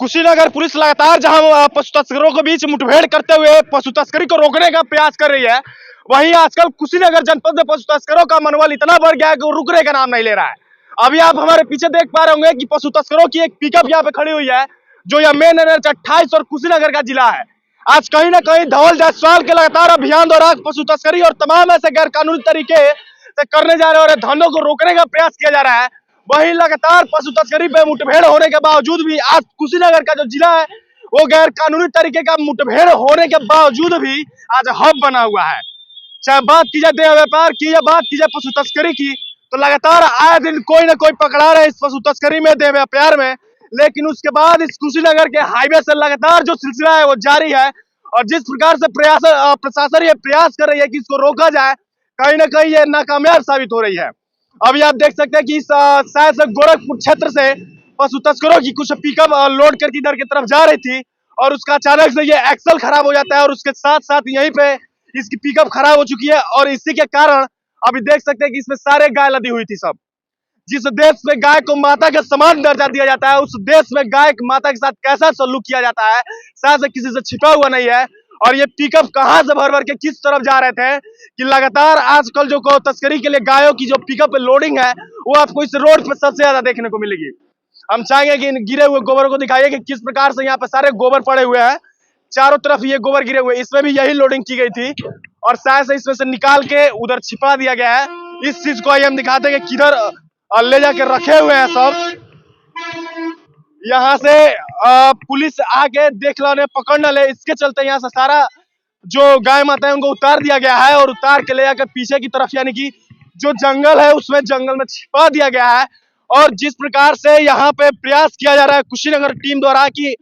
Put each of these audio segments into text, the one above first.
Kushinagar police लगातार जहां पशु तस्करों के बीच मुठभेड़ करते हुए पशु तस्करी को रोकने का प्रयास कर रही है, वहीं आजकल कुशीनगर जनपद में पशु तस्करों का मनोबल इतना बढ़ गया है कि वो रुकने का नाम नहीं ले रहा है। अभी आप हमारे पीछे देख पा रहे होंगे कि पशु तस्करों की एक पिकअप यहाँ पे खड़ी हुई है, जो यह मेन एनएच 28 और कुशीनगर का जिला है। आज कहीं ना कहीं धवल जायसवाल के लगातार अभियान दौरान पशु तस्करी और तमाम ऐसे गैर कानूनी तरीके से करने जा रहे और धंधों को रोकने का प्रयास किया जा रहा है। वहीं लगातार पशु तस्करी पे मुठभेड़ होने के बावजूद भी आज कुशीनगर का जो जिला है वो गैर कानूनी तरीके का मुठभेड़ होने के बावजूद भी आज हब बना हुआ है। चाहे बात की जाए देह व्यापार की या बात की जाए पशु तस्करी की, तो लगातार आए दिन कोई ना कोई पकड़ा रहे इस पशु तस्करी में, देह व्यापार में। लेकिन उसके बाद इस कुशीनगर के हाईवे से लगातार जो सिलसिला है वो जारी है और जिस प्रकार से प्रशासन ये प्रयास कर रही है कि इसको रोका जाए, कहीं ना कहीं ये नाकामयाब साबित हो रही है। अभी आप देख सकते हैं कि शायद से गोरखपुर क्षेत्र से पशु तस्करों की कुछ पिकअप लोड करके इधर की तरफ जा रही थी और उसका अचानक से ये एक्सल खराब हो जाता है और उसके साथ साथ यहीं पे इसकी पिकअप खराब हो चुकी है और इसी के कारण अभी देख सकते हैं कि इसमें सारे गाय लदी हुई थी। सब जिस देश में गाय को माता के समान दर्जा दिया जाता है, उस देश में गाय माता के साथ कैसा सलूक किया जाता है शायद से किसी से छिपा हुआ नहीं है। और ये पिकअप कहां से भर भर के किस तरफ जा रहे थे कि लगातार आजकल जो तस्करी के लिए गायों की जो पिकअप पे लोडिंग है वो आपको इस रोड पे सबसे ज्यादा देखने को मिलेगी। हम चाहेंगे कि इन गिरे हुए गोबर को दिखाइए कि किस प्रकार से यहाँ पे सारे गोबर पड़े हुए हैं, चारों तरफ ये गोबर गिरे हुए, इसमें भी यही लोडिंग की गई थी और शायद से इसमें से निकाल के उधर छिपा दिया गया है। इस चीज को आइए हम दिखाते हैं कि किधर ले जाके रखे हुए हैं सब। यहाँ से पुलिस आके देख लो पकड़ न ले, इसके चलते यहाँ से सारा जो गाय माता है उनको उतार दिया गया है और उतार के ले जाकर पीछे की तरफ यानी कि जो जंगल है उसमें जंगल में छिपा दिया गया है। और जिस प्रकार से यहाँ पे प्रयास किया जा रहा है कुशीनगर टीम द्वारा कि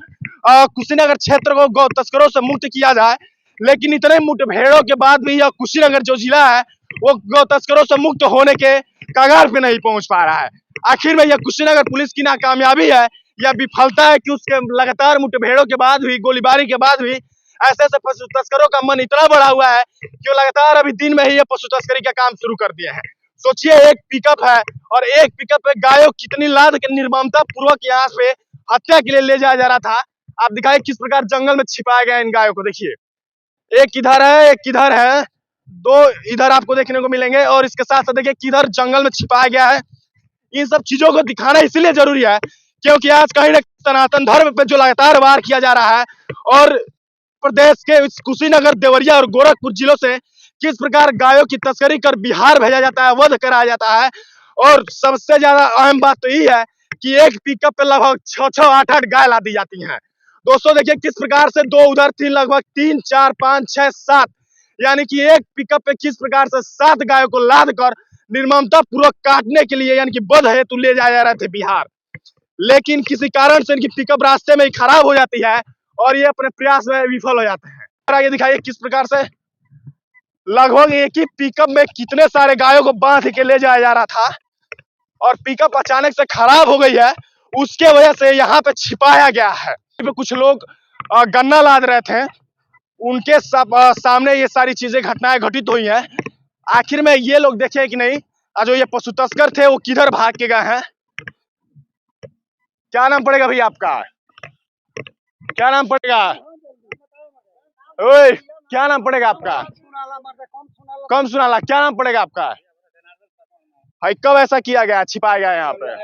कुशीनगर क्षेत्र को गौ तस्करों से मुक्त किया जाए, लेकिन इतने मुठभेड़ों के बाद भी यह कुशीनगर जो जिला है वो गौ तस्करों से मुक्त होने के कगार पे नहीं पहुंच पा रहा है। आखिर में यह कुशीनगर पुलिस की नाकामयाबी है या विफलता है कि उसके लगातार मुठभेड़ों के बाद भी, गोलीबारी के बाद भी ऐसे ऐसे पशु तस्करों का मन इतना बढ़ा हुआ है कि वो लगातार अभी दिन में ही ये पशु तस्करी का काम शुरू कर दिए हैं। सोचिए एक पिकअप है और एक पिकअप पे गायों कितनी लाद के निर्ममता पूर्वक यहाँ पे हत्या के लिए ले जाया जा रहा था। आप दिखाए किस प्रकार जंगल में छिपाया गया इन गायों को, देखिए एक इधर है एक इधर है, दो इधर आपको देखने को मिलेंगे और इसके साथ साथ देखिए किधर जंगल में छिपाया गया है। इन सब चीजों को दिखाना इसलिए जरूरी है क्योंकि आज कहीं ना सनातन धर्म पे जो लगातार वार किया जा रहा है और प्रदेश के कुशीनगर, देवरिया और गोरखपुर जिलों से किस प्रकार गायों की तस्करी कर बिहार भेजा जाता है, वध कराया जाता है। और सबसे ज्यादा अहम बात तो यही है कि एक पिकअप पे लगभग 6-6, 8-8 गाय ला दी जाती हैं। दोस्तों देखिए किस प्रकार से दो उधर थी, लगभग 3, 4, 5, 6, 7 यानी कि एक पिकअप पे किस प्रकार से 7 गायों को लाद कर निर्ममता पूर्वक काटने के लिए यानी कि वध हेतु ले जाया जा रहे थे बिहार। लेकिन किसी कारण से इनकी पिकअप रास्ते में ही खराब हो जाती है और ये अपने प्रयास में विफल हो जाते हैं। आगे दिखाइए किस प्रकार से लगभग एक ही पिकअप में कितने सारे गायों को बांध के ले जाया जा रहा था और पिकअप अचानक से खराब हो गई है, उसके वजह से यहाँ पे छिपाया गया है। कुछ लोग गन्ना लाद रहे थे, उनके सामने ये सारी चीजें घटनाएं घटित हुई हैं। आखिर में ये लोग देखे कि नहीं जो ये पशु तस्कर थे वो किधर भाग के गए हैं। क्या नाम पड़ेगा भैया आपका, क्या नाम पड़ेगा? ओए क्या नाम पड़ेगा आपका? कम सुनाला। क्या नाम पड़ेगा आपका? भाई कब ऐसा किया गया, छिपाया गया यहाँ पे?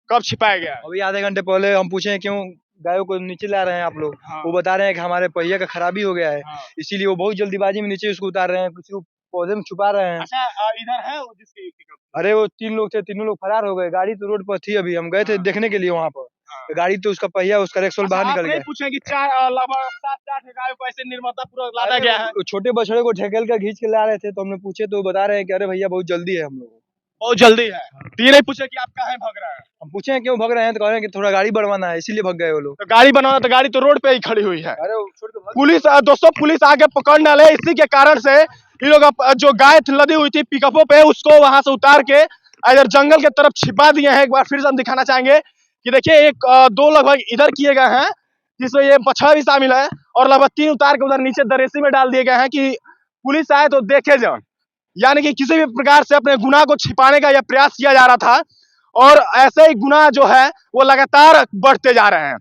कब छिपाया गया? अभी आधे घंटे पहले हम पूछे क्यों गायों को नीचे ला रहे हैं आप लोग। हाँ। वो बता रहे हैं कि हमारे पहिया का खराबी हो गया है। हाँ। इसीलिए वो बहुत जल्दीबाजी में नीचे उसको उतार रहे हैं, किसी को पौधे में छुपा रहे हैं। अच्छा इधर है वो जिसके पिकअप? अरे वो 3 लोग थे, तीनों लोग फरार हो गए। गाड़ी तो रोड पर थी, अभी हम गए थे देखने के लिए वहाँ पर। हाँ। गाड़ी तो उसका पहिया, उसका रेक्सोल बाहर निकल गया। पूछे कि 7-8 गायों को ऐसे निर्ममता पूर्वक लादा गया है। छोटे बछड़े को ढकेल कर खींच के ला रहे थे, तो हमने पूछे तो बता रहे हैं कि अरे भैया बहुत जल्दी है, हम लोग बहुत जल्दी है। तो ये नहीं पूछे कि आप कहाँ भाग रहे हैं? हम पूछे हैं क्यों भाग रहे हैं, तो कह रहे हैं कि थोड़ा गाड़ी बढ़वाना है, इसीलिए भाग गए वो लोग। तो गाड़ी बनवाना, तो गाड़ी तो रोड पे ही खड़ी हुई है। अरे पुलिस दोस्तों पुलिस आगे पकड़ न ले, इसी के कारण से ये लोग जो गाय लदी हुई थी पिकअपों पे उसको वहां से उतार के इधर जंगल के तरफ छिपा दिए हैं। एक बार फिर से हम दिखाना चाहेंगे कि देखिए 1-2 लगभग इधर किए गए हैं जिसमें ये बछड़ा भी शामिल है और लगभग 3 उतार के उधर नीचे दरेसी में डाल दिए गए हैं कि पुलिस आए तो देखे जाए। यानी कि किसी भी प्रकार से अपने गुनाह को छिपाने का यह प्रयास किया जा रहा था और ऐसे ही गुनाह जो है वो लगातार बढ़ते जा रहे हैं।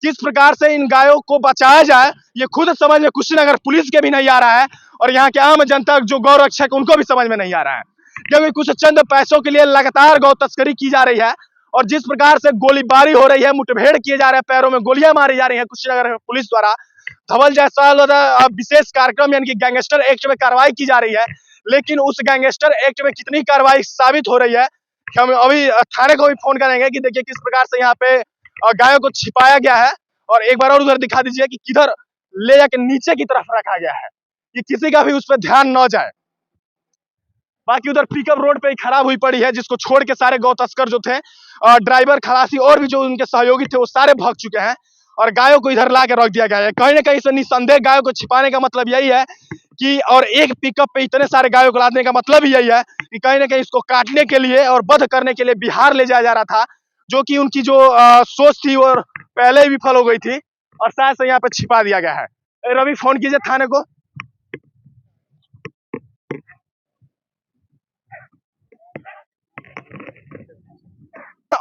किस प्रकार से इन गायों को बचाया जाए ये खुद समझ में कुशीनगर पुलिस के भी नहीं आ रहा है और यहाँ के आम जनता जो गौ रक्षक उनको भी समझ में नहीं आ रहा है, क्योंकि कुछ चंद पैसों के लिए लगातार गौ तस्करी की जा रही है और जिस प्रकार से गोलीबारी हो रही है, मुठभेड़ किए जा रहे हैं, पैरों में गोलियां मारी जा रही है कुशीनगर पुलिस द्वारा, धवल जायसवाल विशेष कार्यक्रम यानी कि गैंगस्टर एक्ट में कार्रवाई की जा रही है, लेकिन उस गैंगस्टर एक्ट में कितनी कार्रवाई साबित हो रही है हम अभी थाने को भी फोन करेंगे कि देखिए किस प्रकार से यहाँ पे गायों को छिपाया गया है और एक बार और उधर दिखा दीजिए कि किधर ले जाके नीचे की तरफ रखा गया है कि किसी का भी उस पर ध्यान न जाए। बाकी उधर पिकअप रोड पे ही खराब हुई पड़ी है जिसको छोड़ के सारे गौ तस्कर जो थे, ड्राइवर खलासी और भी जो उनके सहयोगी थे वो सारे भाग चुके हैं और गायों को इधर ला के रख दिया गया है। कहीं ना कहीं से निसंदेह गायों को छिपाने का मतलब यही है कि और एक पिकअप पे इतने सारे गायों को लादने का मतलब ही यही है कि कहीं ना कहीं इसको काटने के लिए और वध करने के लिए बिहार ले जाया जा रहा था, जो कि उनकी जो सोच थी वो पहले ही विफल हो गई थी और शायद से यहाँ पे छिपा दिया गया है। रवि फोन कीजिए थाने को।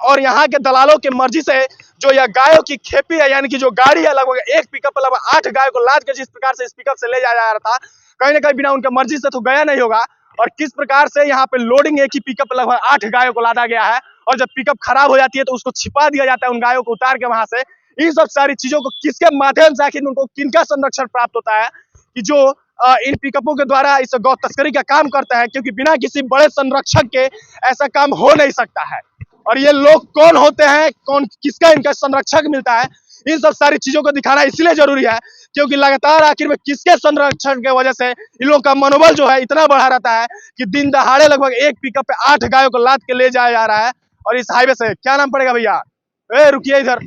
और यहाँ के दलालों की मर्जी से जो यह गायों की खेपी है यानी कि जो गाड़ी है लगभग एक पिकअप पर लगभग 8 गायों को लाद के जिस प्रकार से इस पिकअप से ले जाया जा रहा था, कहीं ना कहीं बिना उनके मर्जी से तो गया नहीं होगा और किस प्रकार से यहाँ पे लोडिंग एक ही पिकअप पर लगभग 8 गायों को लादा गया है और जब पिकअप खराब हो जाती है तो उसको छिपा दिया जाता है उन गायों को उतार के वहां से। इन सब सारी चीजों को किसके माध्यम से आखिर उनको किनका संरक्षण प्राप्त होता है कि जो इन पिकअपों के द्वारा इस गौ तस्करी का काम करता है, क्योंकि बिना किसी बड़े संरक्षक के ऐसा काम हो नहीं सकता है। और ये लोग कौन होते हैं, कौन किसका इनका संरक्षक मिलता है, इन सब सारी चीजों को दिखाना इसलिए जरूरी है क्योंकि लगातार आखिर में किसके संरक्षण के वजह से इन लोगों का मनोबल जो है इतना बढ़ा रहता है कि दिन दहाड़े लगभग एक पिकअप पे 8 गायों को लाद के ले जाया जा रहा है। और इस हाईवे से क्या नाम पड़ेगा भैया? रुकिए इधर,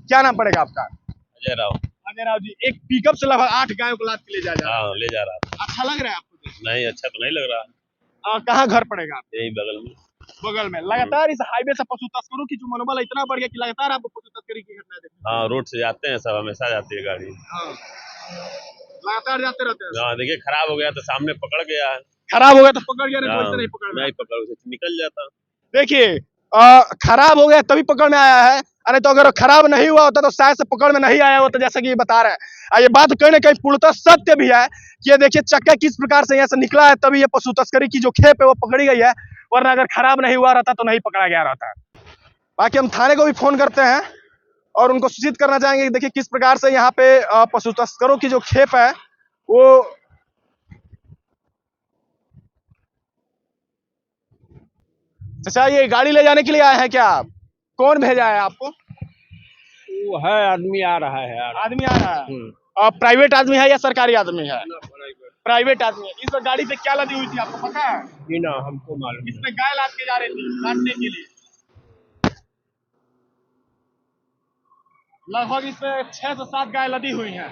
क्या नाम पड़ेगा आपका? अजय राव। अजय राव जी, एक पिकअप से लगभग 8 गायों को लाद के ले जाया जा रहा है। हाँ, ले जा रहा था। अच्छा लग रहा है आपको? नहीं, अच्छा तो नहीं लग रहा। कहाँ घर पड़ेगा? यही बगल में। बगल में। लगातार इस हाईवे से पशु तस्करों की जो मनोबल इतना बढ़ गया कि लगातार आपको पशु तस्करी की घटनाएं देखने। हाँ, रोड से जाते हैं सब, हमेशा जाती है गाड़ी। हाँ, लगातार जाते रहते हैं। हाँ, देखिए खराब हो गया तो सामने पकड़ गया है। खराब हो गया तो पकड़ गया, नहीं तो नहीं पकड़ में। नहीं पकड़ उसे निकल जाता। देखिए खराब हो गया तभी पकड़ में आया है, अरे तो अगर खराब नहीं हुआ होता तो शायद से पकड़ में नहीं आया होता, जैसा कि ये बता रहे हैं। ये बात कहीं ना कहीं पूर्णतः सत्य भी है कि ये देखिए चक्का किस प्रकार से यहाँ से निकला है, तभी ये पशु तस्करी की जो खेप है वो पकड़ी गई है, वरना अगर खराब नहीं हुआ रहता तो नहीं पकड़ा गया रहता। बाकी हम थाने को भी फोन करते हैं और उनको सूचित करना चाहेंगे कि देखिए किस प्रकार से यहाँ पे पशु तस्करों की जो खेप है वो। चाचा ये गाड़ी ले जाने के लिए आए हैं क्या आप? कौन भेजा है आपको? वो है आदमी आ रहा है यार। आदमी आ रहा है? प्राइवेट आदमी है या सरकारी आदमी है? प्राइवेट आदमी है। इस गाड़ी पे क्या लदी हुई थी आपको पता है? जी ना, हमको मालूम। इसमें गाय लाद के जा रही थी काटने के लिए। लगभग इसमें 6 से 7 गाय लदी हुई हैं।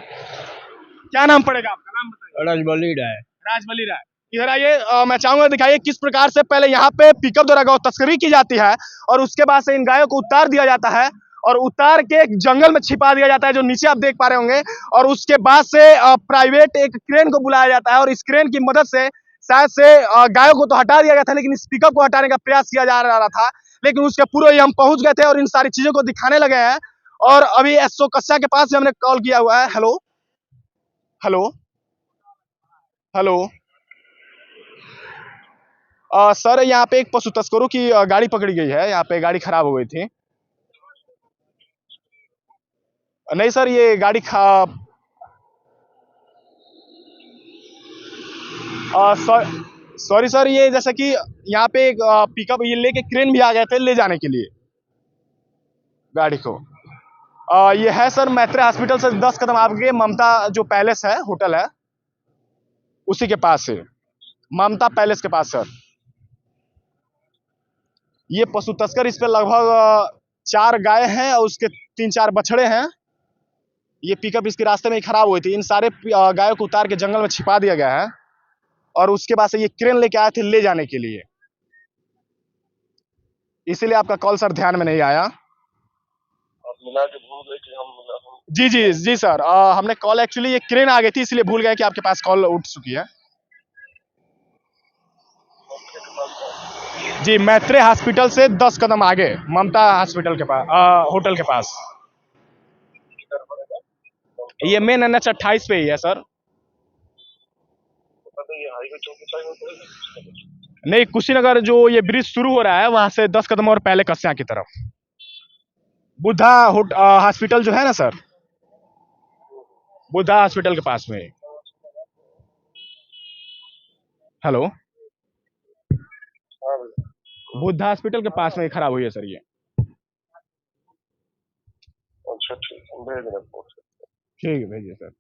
क्या नाम पड़ेगा आपका? नाम बताइए। राजबली राय। राजबली राय। इधर आइए, मैं चाहूंगा दिखाइए किस प्रकार से पहले यहाँ पे पिकअप द्वारा गौ तस्करी की जाती है और उसके बाद से इन गायों को उतार दिया जाता है और उतार के एक जंगल में छिपा दिया जाता है जो नीचे आप देख पा रहे होंगे, और उसके बाद से प्राइवेट एक क्रेन को बुलाया जाता है और इस क्रेन की मदद से शायद से गायों को तो हटा दिया गया था, लेकिन इस पिकअप को हटाने का प्रयास किया जा रहा था, लेकिन उसके पूर्व ही हम पहुंच गए थे और इन सारी चीजों को दिखाने लगे हैं। और अभी एसओ कस्सा के पास से हमने कॉल किया हुआ है। हेलो हेलो हेलो सर, यहाँ पे एक पशु तस्करों की गाड़ी पकड़ी गई है, यहाँ पे गाड़ी खराब हो गई थी। नहीं सर, ये गाड़ी सॉरी सर, ये जैसा कि यहाँ पे एक पिकअप ये लेके क्रेन भी आ गए थे ले जाने के लिए गाड़ी को। ये है सर मैत्रेय हॉस्पिटल से 10 कदम आगे ममता जो पैलेस है, होटल है, उसी के पास है, ममता पैलेस के पास सर। ये पशु तस्कर, इस पे लगभग 4 गाय हैं और उसके 3-4 बछड़े हैं। ये पिकअप इसके रास्ते में ही खराब हुई थी, इन सारे गायों को उतार के जंगल में छिपा दिया गया है और उसके बाद से ये क्रेन लेके आए थे ले जाने के लिए, इसीलिए आपका कॉल सर ध्यान में नहीं आया। जी जी जी सर, हमने कॉल एक्चुअली ये क्रेन आ गई थी इसलिए भूल गए कि आपके पास कॉल उठ चुकी है। जी, मैत्रेय हॉस्पिटल से 10 कदम आगे, ममता हॉस्पिटल के पास, होटल के पास। ये मेन NH 28 पे ही है सर। नहीं, कुशीनगर जो ये ब्रिज शुरू हो रहा है वहां से 10 कदम और पहले कस्या की तरफ, बुद्धा हॉस्पिटल जो है ना सर, बुद्धा हॉस्पिटल के पास में। हेलो, बुद्धा हॉस्पिटल के पास में ही खराब हुई है सर ये। अच्छा ठीक है, भेज रहा हूँ। ठीक है, भेजिए सर।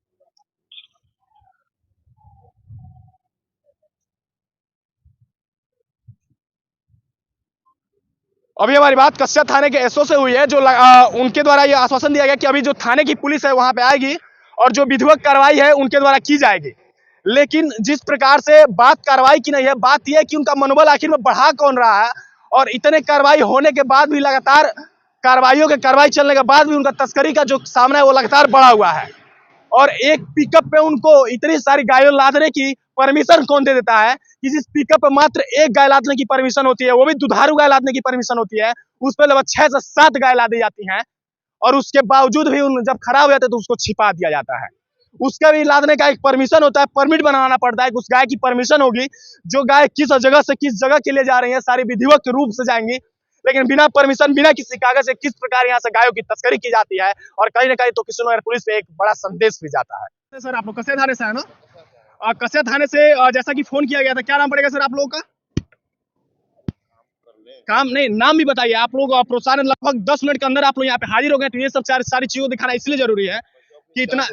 अभी हमारी बात कस्या थाने के एसओ से हुई है, जो उनके द्वारा ये आश्वासन दिया गया कि अभी जो थाने की पुलिस है वहां पे आएगी और जो विधिवत कार्रवाई है उनके द्वारा की जाएगी। लेकिन जिस प्रकार से बात कार्रवाई की नहीं है, बात यह है कि उनका मनोबल आखिर में बढ़ा कौन रहा है, और इतने कार्रवाई होने के बाद भी लगातार कार्रवाई चलने के बाद भी उनका तस्करी का जो सामना है वो लगातार बढ़ा हुआ है। और एक पिकअप पे उनको इतनी सारी गायों लादने की परमिशन कौन दे देता है कि जिस पिकअप पे मात्र एक गाय लादने की परमिशन होती है, वो भी दुधारू गाय लादने की परमिशन होती है, उस पर लगभग 6 से 7 गाय लादी जाती हैं, और उसके बावजूद भी जब खराब हो जाते हैं तो उसको छिपा दिया जाता है। उसका भी लादने का एक परमिशन होता है, परमिट बनाना पड़ता है कि उस गाय की परमिशन होगी, जो गाय किस जगह से किस जगह के लिए जा रही है सारी विधिवत रूप से जाएंगी। लेकिन बिना परमिशन, बिना किसी कागज से किस प्रकार यहाँ से गायों की तस्करी की जाती है, और कहीं ना कहीं तो कुशीनगर पुलिस से एक बड़ा संदेश भी जाता है। सर आप लोग कस्या थाने से है ना? कस्या थाने से जैसा कि फोन किया गया था, क्या नाम पड़ेगा सर आप लोगों का? काम नहीं, नाम भी बताइए। आप लोग प्रोत्साहन लगभग 10 मिनट के अंदर आप लोग यहाँ पे हाजिर हो गए, तो ये सब सारी चीजों को दिखाना इसलिए जरूरी है कि इतना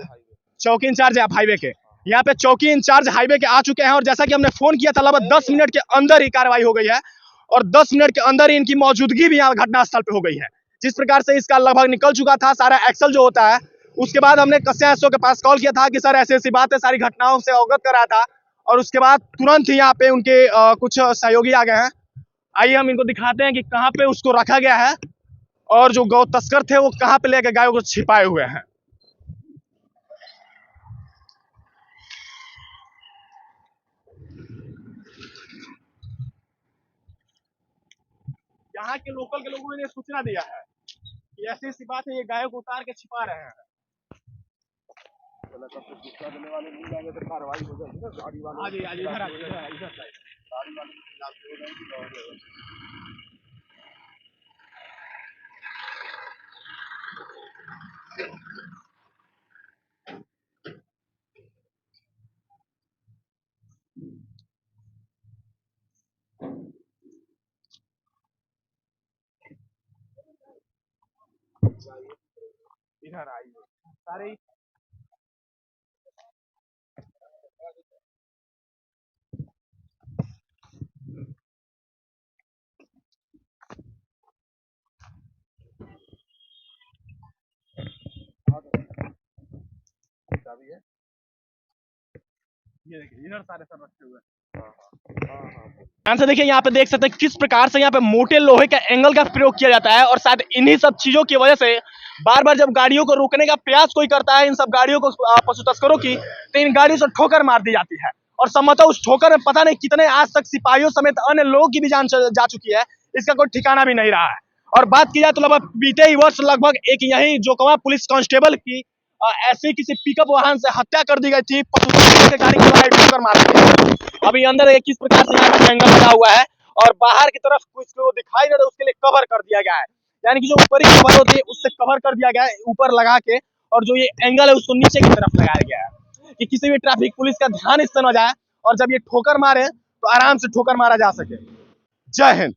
चौकी इंचार्ज है आप हाईवे के, यहाँ पे चौकी इंचार्ज हाईवे के आ चुके हैं, और जैसा कि हमने फोन किया था लगभग 10 मिनट के अंदर ही कार्रवाई हो गई है, और 10 मिनट के अंदर ही इनकी मौजूदगी भी यहाँ घटनास्थल पे हो गई है। जिस प्रकार से इसका लगभग निकल चुका था सारा एक्सल जो होता है, उसके बाद हमने कस्या एसओ के पास कॉल किया था कि सर ऐसी ऐसी बात है, सारी घटनाओं से अवगत करा था, और उसके बाद तुरंत ही यहाँ पे उनके कुछ सहयोगी आ गए हैं। आइए हम इनको दिखाते हैं कि कहाँ पे उसको रखा गया है, और जो गौ तस्कर थे वो कहाँ पे लेकर गायों को छिपाए हुए हैं। यहाँ के लोकल के लोगों ने सूचना दिया है कि ऐसी ऐसी बात है, ये गायों को उतार के छिपा रहे हैं। इधर आइए सारे। ये देखिए इधर सारे सब रखे हुए हैं। ध्यान से देखिए, यहाँ पे देख सकते हैं किस प्रकार से यहाँ पे मोटे लोहे का एंगल का प्रयोग किया जाता है, और शायद इन्हीं सब चीजों की वजह से बार बार जब गाड़ियों को रोकने का प्रयास कोई करता है, इन सब गाड़ियों को पशु तस्करों की, तो इन गाड़ियों से ठोकर मार दी जाती है, और संभवतः उस ठोकर में पता नहीं कितने आज तक सिपाहियों समेत अन्य लोगों की भी जान जा चुकी है, इसका कोई ठिकाना भी नहीं रहा है। और बात की जाए तो लगभग बीते ही वर्ष लगभग एक यही जोकवा पुलिस कांस्टेबल की ऐसे किसी पिकअप वाहन से हत्या कर दी गई थी, पशु गाड़ी को ठोकर मार दी गई। अभी अंदर किस प्रकार से यहाँ एंगल लगा हुआ है, और बाहर की तरफ कुछ को दिखाई दे रहा है, उसके लिए कवर कर दिया गया है, यानी कि जो ऊपरी कवर होती है उससे कवर कर दिया गया है ऊपर लगा के, और जो ये एंगल है उसको नीचे की तरफ लगाया गया है कि किसी भी ट्रैफिक पुलिस का ध्यान इस तरह न जाए, और जब ये ठोकर मारे तो आराम से ठोकर मारा जा सके। जय हिंद।